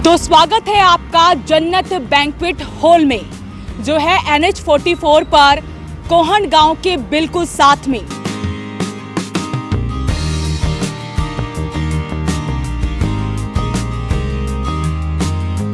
तो स्वागत है आपका जन्नत बैंक्वेट हॉल में, जो है NH44 पर कोहन गांव के बिल्कुल साथ में।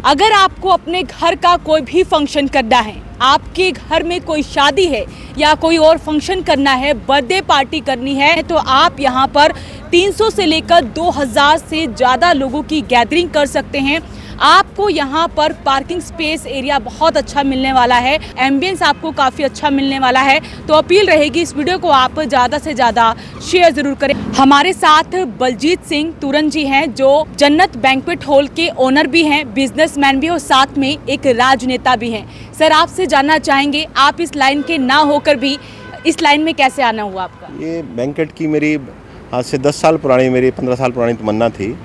अगर आपको अपने घर का कोई भी फंक्शन करना है, आपके घर में कोई शादी है या कोई और फंक्शन करना है, बर्थडे पार्टी करनी है, तो आप यहाँ पर 300 से लेकर 2000 से ज़्यादा लोगों की गैदरिंग कर सकते हैं। आपको यहाँ पर पार्किंग स्पेस एरिया बहुत अच्छा मिलने वाला है, एम्बियंस आपको काफ़ी अच्छा मिलने वाला है। तो अपील रहेगी इस वीडियो को आप ज़्यादा से ज़्यादा शेयर ज़रूर करें। हमारे साथ बलजीत सिंह तुरन जी हैं, जो जन्नत बैंक्वेट हॉल के ओनर भी हैं, बिजनेसमैन भी और साथ में एक राजनेता भी हैं। सर, आपसे जानना चाहेंगे, आप इस लाइन के ना होकर भी इस लाइन में कैसे आना हुआ आपका? ये बैंक्वेट की मेरी आज से 10 साल पुरानी, मेरी 15 साल पुरानी तमन्ना थी।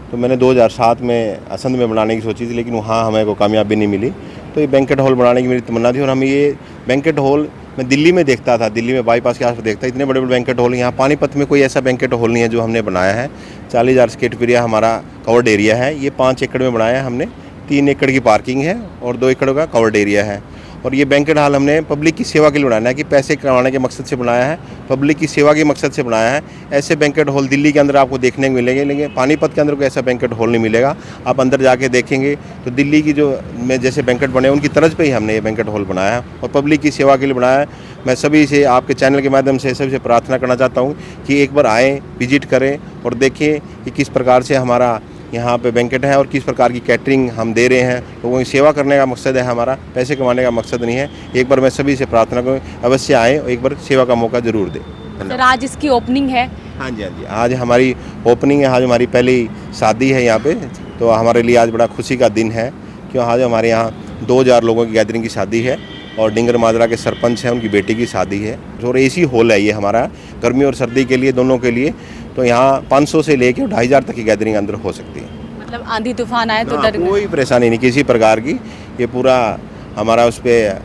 तो मैंने 2007 में असंध में बनाने की सोची थी, लेकिन वहाँ हमें को कामयाबी नहीं मिली। तो ये बैंक्वेट हॉल बनाने की मेरी तमन्ना थी। और हम ये बैंक्वेट हॉल मैं दिल्ली में देखता था, दिल्ली में बाईपास के आसपास देखता, इतने बड़े बड़े बैंक्वेट हॉल। यहाँ पानीपत में कोई ऐसा बैंक्वेट हॉल नहीं है जो हमने बनाया है। 40,000 स्क्वायर फीट हमारा कवर्ड एरिया है। ये 5 एकड़ में बनाया है हमने। 3 एकड़ की पार्किंग है और 2 एकड़ का कवर्ड एरिया है। और ये बैंक्वेट हॉल हमने पब्लिक की सेवा के लिए बनाया है, कि पैसे कमाने के मकसद से बनाया है, पब्लिक की सेवा के मकसद से बनाया है। ऐसे बैंक्वेट हॉल दिल्ली के अंदर आपको देखने को मिलेंगे, लेकिन पानीपत के अंदर कोई ऐसा बैंक्वेट हॉल नहीं मिलेगा। आप अंदर जाके देखेंगे तो दिल्ली की जो में जैसे बैंक्वेट बने उनकी तर्ज पे ही हमने ये बैंक्वेट हॉल बनाया है और पब्लिक की सेवा के लिए बनाया है। मैं सभी से, आपके चैनल के माध्यम से सभी से प्रार्थना करना चाहता हूँ कि एक बार आएँ, विजिट करें और देखें कि किस प्रकार से हमारा यहाँ पे बैंक्वेट है और किस प्रकार की कैटरिंग हम दे रहे हैं। लोगों की सेवा करने का मकसद है हमारा, पैसे कमाने का मकसद नहीं है। एक बार मैं सभी से प्रार्थना करूँ, अवश्य आएँ और एक बार सेवा का मौका ज़रूर दें। सर, आज इसकी ओपनिंग है? हाँ जी, आज हमारी ओपनिंग है। आज हमारी पहली शादी है यहाँ पे, तो हमारे लिए आज बड़ा खुशी का दिन है, क्यों आज हमारे यहाँ 2000 लोगों की गैदरिंग की शादी है और डिंगर माजरा के सरपंच हैं, उनकी बेटी की शादी है। और AC हॉल है ये हमारा, गर्मी और सर्दी के लिए, दोनों के लिए। तो यहाँ 500 से लेकर 2500 तक की गैदरिंग अंदर हो सकती है। मतलब आंधी तूफान आए तो डर कोई परेशानी नहीं किसी प्रकार की। ये पूरा हमारा उस पर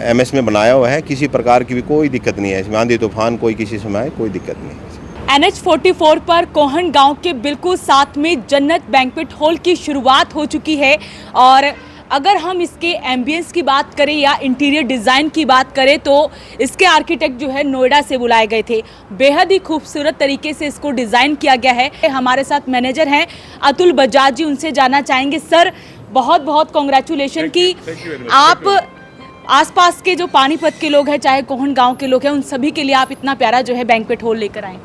MS में बनाया हुआ है, किसी प्रकार की भी कोई दिक्कत नहीं है इसमें। आंधी तूफान कोई किसी समय कोई दिक्कत नहीं है। NH44 पर कोहन गांव के बिल्कुल साथ में जन्नत बैंक्वेट हॉल की शुरुआत हो चुकी है। और अगर हम इसके एम्बियंस की बात करें या इंटीरियर डिज़ाइन की बात करें, तो इसके आर्किटेक्ट जो है नोएडा से बुलाए गए थे। बेहद ही खूबसूरत तरीके से इसको डिज़ाइन किया गया है। हमारे साथ मैनेजर हैं अतुल बजाज जी, उनसे जानना चाहेंगे। सर, बहुत बहुत कॉन्ग्रेचुलेशन कि आप आसपास के जो पानीपत के लोग हैं, चाहे कोहन गाँव के लोग हैं, उन सभी के लिए आप इतना प्यारा जो है बैंक्वेट हॉल लेकर आए।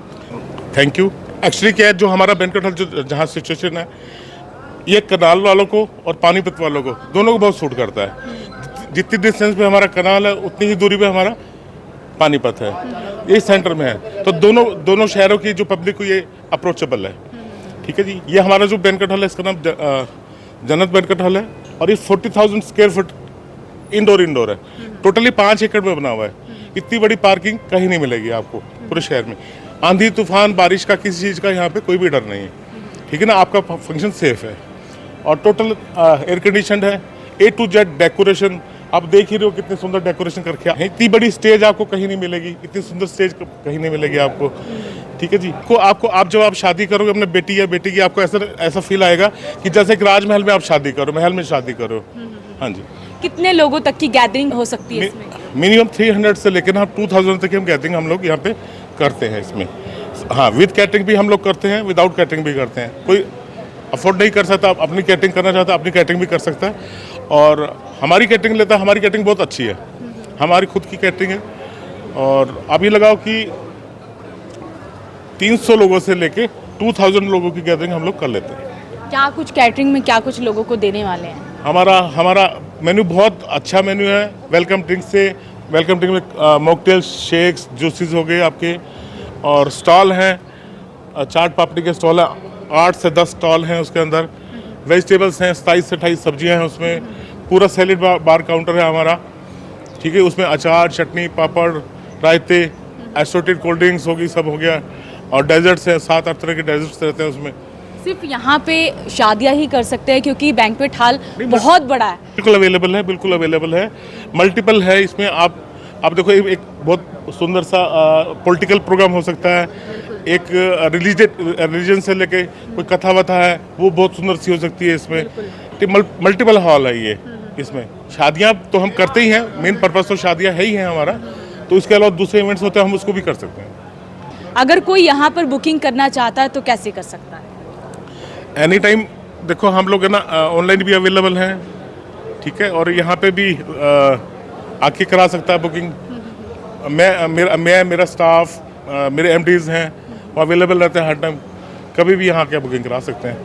Thank you. एक्चुअली क्या है, जो हमारा बैंक्वेट हॉल जो जहाँ सिचुएशन है, ये कनाल वालों को और पानीपत वालों को दोनों को बहुत सूट करता है। जितनी डिस्टेंस पे हमारा कनाल है, उतनी ही दूरी पे हमारा पानीपत है। ये सेंटर में है, तो दोनों शहरों की जो पब्लिक को ये अप्रोचेबल है। ठीक है जी। ये हमारा जो बैंक्वेट हॉल है, इसका नाम जन्नत बैंक्वेट हॉल है और ये 40,000 स्क्वायर फुट इंडोर है। टोटली 5 एकड़ में बना हुआ है। इतनी बड़ी पार्किंग कहीं नहीं मिलेगी आपको पूरे शहर में। आंधी तूफान बारिश का किसी चीज़ का यहाँ पे कोई भी डर नहीं है। ठीक है ना, आपका फंक्शन सेफ है और टोटल एयर कंडीशनड है। A to Z डेकोरेशन आप देख ही रहे हो, कितने सुंदर डेकोरेशन करके। इतनी बड़ी स्टेज आपको कहीं नहीं मिलेगी, इतनी सुंदर स्टेज कहीं नहीं मिलेगी आपको। ठीक है जी। आप जब आप शादी करोगे अपने बेटी या बेटी की, आपको ऐसा फील आएगा कि जैसे एक राजमहल में आप शादी करो, महल में शादी करो। हाँ जी। कितने लोगों तक की गैदरिंग हो सकती है इसमें? मिनिमम 300 से लेकर 2000 तक की हम गैदरिंग हम लोग यहाँ पे करते हैं इसमें। हाँ, विद कैटरिंग भी हम लोग करते हैं, विदाउट कैटरिंग भी करते हैं। कोई अफोर्ड नहीं कर सकता, अपनी कैटरिंग करना चाहता है, अपनी कैटरिंग भी कर सकता है। और हमारी कैटरिंग लेता है, हमारी कैटरिंग बहुत अच्छी है, हमारी खुद की कैटरिंग है। और आप ये लगाओ कि 300 लोगों से लेके 2000 लोगों की गैदरिंग हम लोग कर लेते हैं। क्या कुछ कैटरिंग में क्या कुछ लोगों को देने वाले हैं? हमारा मेन्यू बहुत अच्छा मेन्यू है। वेलकम ड्रिंक में मॉकटेल, शेक्स, जूसेस हो गए आपके, और स्टॉल हैं, चाट पापड़ी के स्टॉल है, 8 से 10 स्टॉल हैं उसके अंदर। वेजिटेबल्स हैं, 27 से 28 सब्जियां हैं उसमें। पूरा सैलेड बार काउंटर है हमारा। ठीक है, उसमें अचार, चटनी, पापड़, रायते, एसोटेड कोल्ड ड्रिंक्स होगी, सब हो गया। और डेजर्ट्स हैं, 7-8 तरह के डेजर्ट्स रहते हैं उसमें। सिर्फ यहाँ पे शादियाँ ही कर सकते हैं क्योंकि बैंक्वेट हॉल बहुत बड़ा है? बिल्कुल अवेलेबल है, मल्टीपल है इसमें। आप देखो, एक बहुत सुंदर सा पॉलिटिकल प्रोग्राम हो सकता है, एक रिलीजन से लेके कोई कथा वथा है, वो बहुत सुंदर सी हो सकती है इसमें। मल्टीपल हॉल है ये। इसमें शादियां तो हम करते ही हैं, मेन पर्पस तो शादियां है ही है हमारा, तो इसके अलावा दूसरे इवेंट्स होते हैं हम उसको भी कर सकते हैं। अगर कोई यहाँ पर बुकिंग करना चाहता है तो कैसे कर सकता है? एनी टाइम देखो हम लोग है ना ऑनलाइन भी अवेलेबल हैं, ठीक है, और यहाँ पे भी आके करा सकता है बुकिंग। मेरा स्टाफ, मेरे एमडीज हैं, वो अवेलेबल रहते हैं हर टाइम, कभी भी यहाँ आके बुकिंग करा सकते हैं।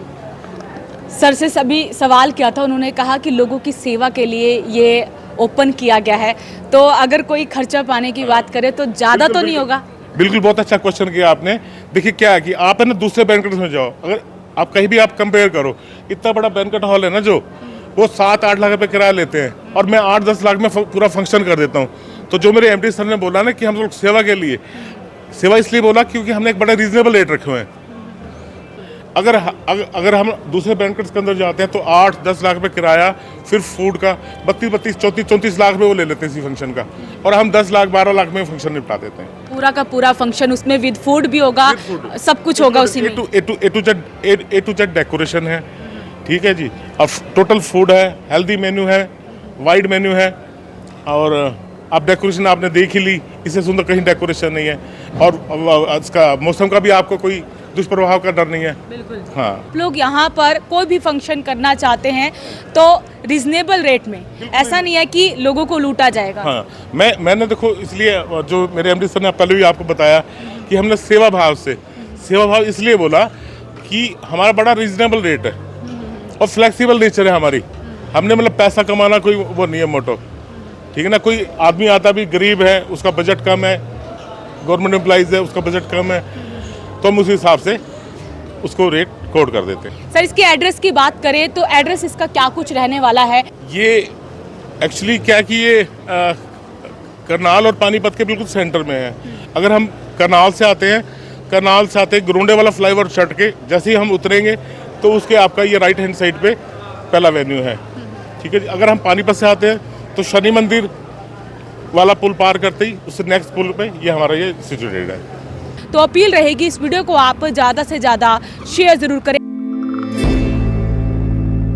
सर से सभी सवाल किया था, उन्होंने कहा कि लोगों की सेवा के लिए ये ओपन किया गया है, तो अगर कोई खर्चा पाने की बात करे तो ज़्यादा तो नहीं होगा? बिल्कुल, बहुत अच्छा क्वेश्चन किया आपने। देखिए क्या है कि आप है ना दूसरे बैंकेट में जाओ, अगर आप कहीं भी आप कंपेयर करो, इतना बड़ा बैंकेट हॉल है ना जो, वो 7-8 लाख रुपए किराया लेते हैं और मैं 8-10 लाख में पूरा फंक्शन कर देता हूँ। तो जो मेरे एमडी सर ने बोला ना कि हम लोग सेवा के लिए, सेवा इसलिए बोला क्योंकि हमने एक बड़ा रीजनेबल रेट रखे हुए हैं। अगर हम दूसरे बैंकेट्स के अंदर जाते हैं तो 8-10 लाख रुपए किराया, फिर फूड का 32-34 लाख में वो ले लेते हैं इसी फंक्शन का, और हम 10 लाख 12 लाख में फंक्शन निपटा देते हैं। पूरा का पूरा फंक्शन उसमें विद फूड भी होगा, सब कुछ होगा उसी में। ए टू जेड डेकोरेशन है, ठीक है जी, और टोटल फूड है, हेल्दी मेन्यू है, वाइड मेन्यू है, और आप डेकोरेशन आपने देख ही ली, इससे सुंदर कहीं डेकोरेशन नहीं है, और इसका मौसम का भी आपको कोई दुष्प्रभाव का डर नहीं है। बिल्कुल। हाँ, लोग यहाँ पर कोई भी फंक्शन करना चाहते हैं तो रिजनेबल रेट में, ऐसा नहीं है कि लोगों को लूटा जाएगा। हाँ, मैंने देखो इसलिए जो मेरे एमडी सर ने पहले भी आपको बताया कि हमने सेवा भाव इसलिए बोला कि हमारा बड़ा रीजनेबल रेट है और फ्लेक्सिबल नेचर है हमारी। हमने मतलब पैसा कमाना कोई वो नहीं है मोटो, ठीक है ना। कोई आदमी आता भी गरीब है, उसका बजट कम है, गवर्नमेंट एम्प्लॉइज है, उसका बजट कम है, तो हम उस हिसाब से उसको रेट कोड कर देते हैं। सर, इसके एड्रेस की बात करें तो एड्रेस इसका क्या कुछ रहने वाला है? ये एक्चुअली क्या कि ये करनाल और पानीपत के बिल्कुल सेंटर में है। अगर हम करनाल से आते गुरुंडे वाला फ्लाईओवर चढ़ के जैसे ही हम उतरेंगे तो उसके आपका ये राइट हैंड साइड पे पहला वेन्यू है, ठीक है। अगर हम पानीपत से आते हैं तो शनि मंदिर वाला पुल पार करते ही उससे नेक्स्ट पुल पे ये हमारा ये सिचुएटेड है। तो अपील रहेगी इस वीडियो को आप ज़्यादा से ज़्यादा शेयर ज़रूर करें।